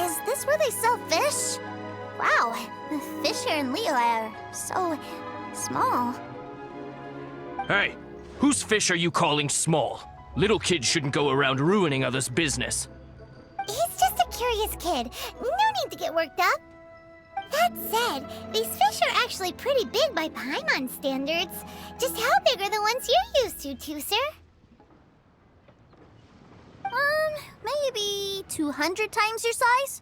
Is this where they sell fish? Wow, the fish here in Lehigh are so small. Hey, whose fish are you calling small? Little kids shouldn't go around ruining others' business. He's just a curious kid. No need to get worked up. That said, these fish are actually pretty big by Paimon standards. Just how big are the ones you're used to, Tooser? Maybe 200 times your size?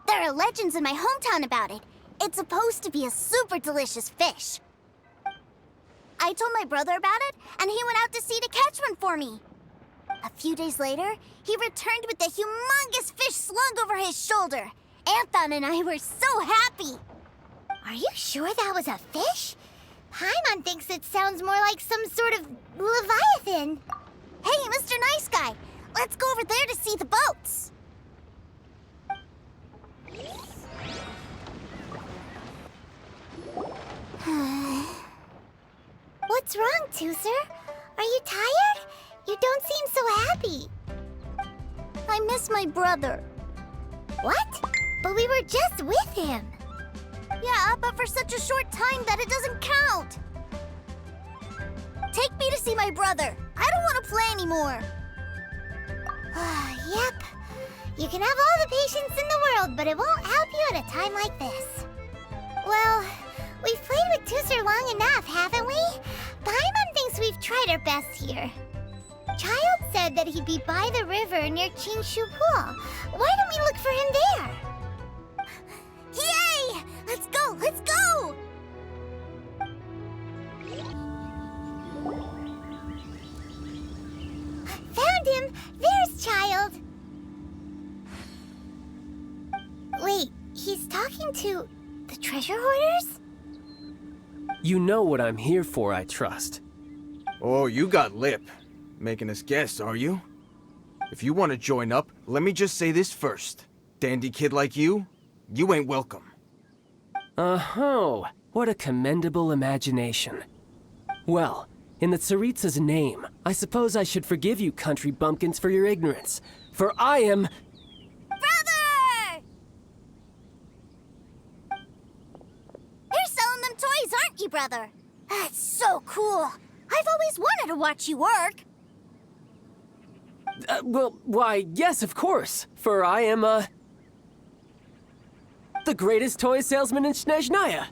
There are legends in my hometown about it. It's supposed to be a super delicious fish. I told my brother about it, and he went out to sea to catch one for me. A few days later, he returned with a humongous fish slung over his shoulder. Anthon and I were so happy. Are you sure that was a fish? Paimon thinks it sounds more like some sort of leviathan. Hey, Mr. Nice Guy, let's go over there to see the boats. What's wrong, Tooser? Are you tired? You don't seem so happy. I miss my brother. What? But we were just with him. Yeah, but for such a short time that it doesn't count. Take me to see my brother. I don't want to play anymore. Yep. You can have all the patience in the world, but it won't help you at a time like this. Well, we've played with Tooser long enough, haven't we? Paimon thinks we've tried our best here. Childe said that he'd be by the river near Chingshu Pool. Why don't we look for him there? Yay! Let's go! Let's go! Found him! There's Childe! Wait, he's talking to the treasure hoarders? You know what I'm here for, I trust. Oh, you got lip. Making us guess, are you? If you want to join up, let me just say this first. Dandy kid like you ain't welcome. Oh, what a commendable imagination. Well, in the Tsaritsa's name, I suppose I should forgive you country bumpkins for your ignorance. For I am... Brother! You're selling them toys, aren't you, brother? That's so cool. I've always wanted to watch you work. Well, why, yes, of course. For I am, the greatest toy salesman in Snezhnaya.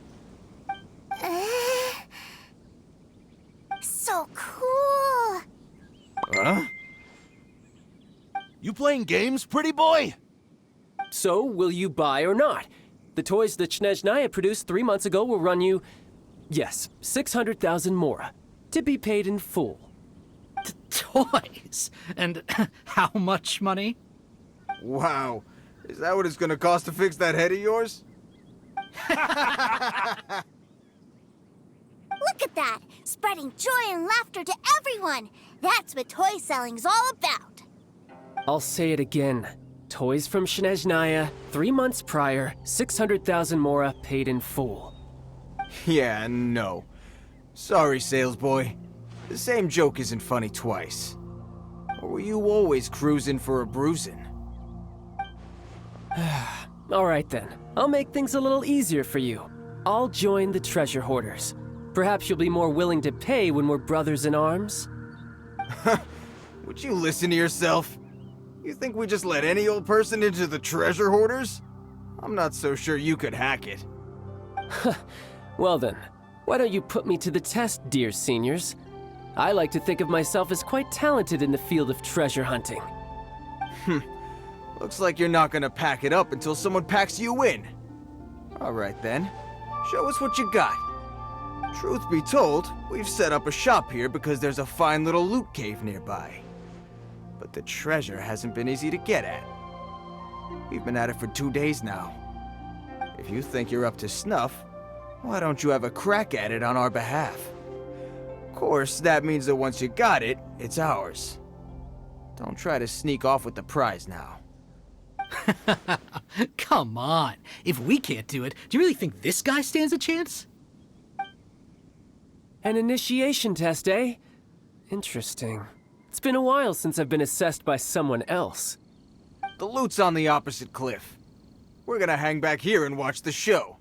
So cool. Huh? You playing games, pretty boy? So, will you buy or not? The toys that Snezhnaya produced 3 months ago will run you, yes, 600,000 mora, to be paid in full. Toys? And how much money? Wow. Is that what it's gonna cost to fix that head of yours? Look at that! Spreading joy and laughter to everyone! That's what toy selling's all about! I'll say it again. Toys from Snezhnaya, 3 months prior, 600,000 mora paid in full. Yeah, no. Sorry, sales boy. The same joke isn't funny twice. Or were you always cruising for a bruising? All right then, I'll make things a little easier for you. I'll join the treasure hoarders. Perhaps you'll be more willing to pay when we're brothers in arms? Would you listen to yourself? You think we just let any old person into the treasure hoarders? I'm not so sure you could hack it. Well then, why don't you put me to the test, dear seniors? I like to think of myself as quite talented in the field of treasure hunting. Looks like you're not gonna pack it up until someone packs you in. All right then, show us what you got. Truth be told, we've set up a shop here because there's a fine little loot cave nearby. But the treasure hasn't been easy to get at. We've been at it for 2 days now. If you think you're up to snuff, why don't you have a crack at it on our behalf? Of course, that means that once you got it, it's ours. Don't try to sneak off with the prize now. Come on. If we can't do it, do you really think this guy stands a chance? An initiation test, eh? Interesting. It's been a while since I've been assessed by someone else. The loot's on the opposite cliff. We're gonna hang back here and watch the show.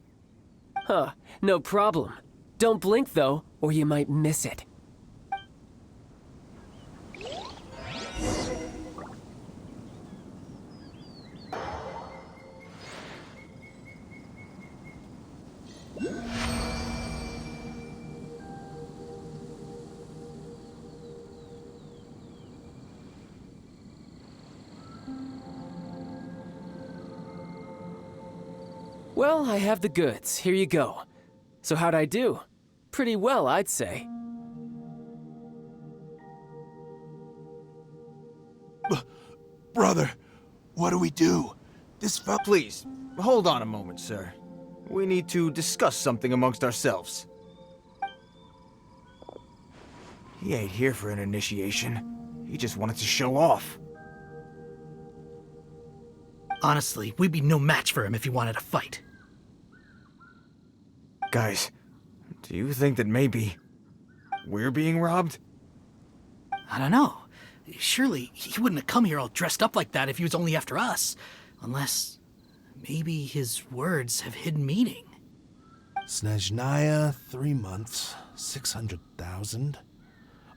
Huh, no problem. Don't blink, though, or you might miss it. Well, I have the goods. Here you go. So how'd I do? Pretty well, I'd say. Brother, what do we do? Please, hold on a moment, sir. We need to discuss something amongst ourselves. He ain't here for an initiation. He just wanted to show off. Honestly, we'd be no match for him if he wanted to fight. Guys, do you think that maybe we're being robbed? I don't know. Surely he wouldn't have come here all dressed up like that if he was only after us. Unless maybe his words have hidden meaning. Snezhnaya, 3 months, 600,000.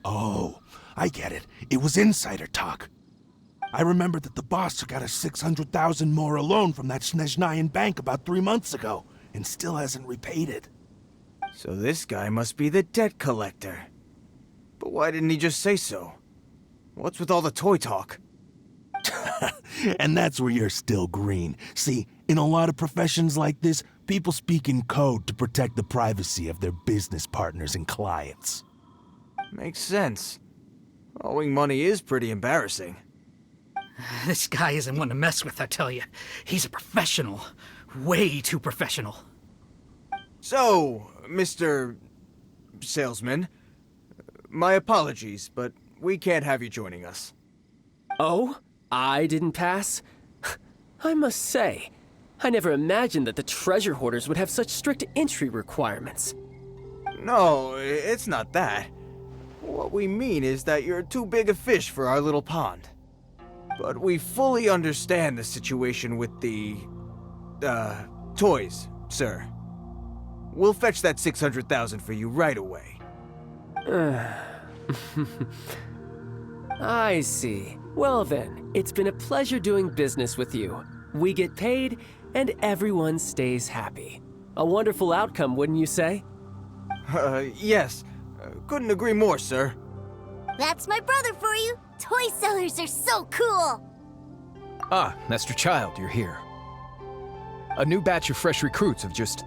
Oh, I get it. It was insider talk. I remember that the boss took out a 600,000 more loan from that Snezhnayan bank about 3 months ago, and still hasn't repaid it. So this guy must be the debt collector. But why didn't he just say so? What's with all the toy talk? And that's where you're still green. See, in a lot of professions like this, people speak in code to protect the privacy of their business partners and clients. Makes sense. Owing money is pretty embarrassing. This guy isn't one to mess with, I tell you. He's a professional. Way too professional. So, Mr. Salesman, my apologies, but we can't have you joining us. Oh? I didn't pass? I must say, I never imagined that the treasure hoarders would have such strict entry requirements. No, it's not that. What we mean is that you're too big a fish for our little pond. But we fully understand the situation with the, toys, sir. We'll fetch that 600,000 for you right away. I see. Well then, it's been a pleasure doing business with you. We get paid, and everyone stays happy. A wonderful outcome, wouldn't you say? Yes. Couldn't agree more, sir. That's my brother for you. Toy sellers are so cool. Ah, Master Childe, you're here. A new batch of fresh recruits have just...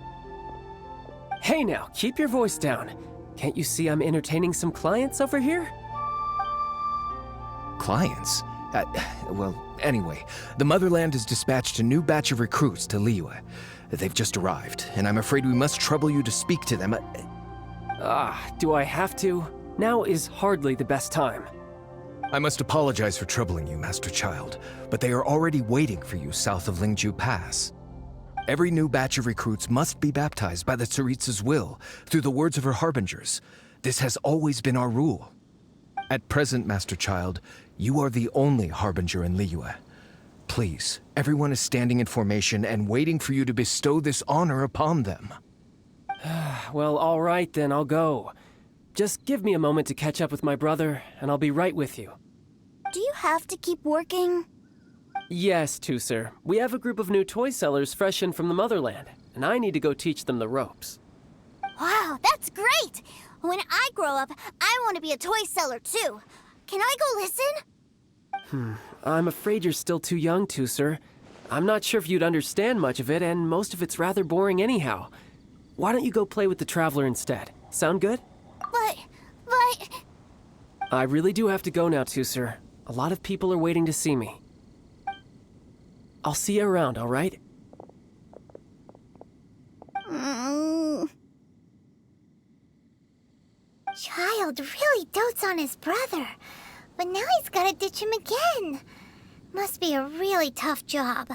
Hey now, keep your voice down. Can't you see I'm entertaining some clients over here? Clients? Well, anyway, the Motherland has dispatched a new batch of recruits to Liyue. They've just arrived, and I'm afraid we must trouble you to speak to them. Do I have to? Now is hardly the best time. I must apologize for troubling you, Master Childe, but they are already waiting for you south of Lingju Pass. Every new batch of recruits must be baptized by the Tsaritsa's will, through the words of her harbingers. This has always been our rule. At present, Master Childe, you are the only harbinger in Liyue. Please, everyone is standing in formation and waiting for you to bestow this honor upon them. Well, all right then, I'll go. Just give me a moment to catch up with my brother, and I'll be right with you. Do you have to keep working? Yes, sir. We have a group of new toy sellers fresh in from the Motherland, and I need to go teach them the ropes. Wow, that's great! When I grow up, I want to be a toy seller too. Can I go listen? I'm afraid you're still too young, sir. I'm not sure if you'd understand much of it, and most of it's rather boring anyhow. Why don't you go play with the Traveler instead? Sound good? But... I really do have to go now, sir. A lot of people are waiting to see me. I'll see you around, all right? Childe really dotes on his brother, but now he's gotta ditch him again. Must be a really tough job.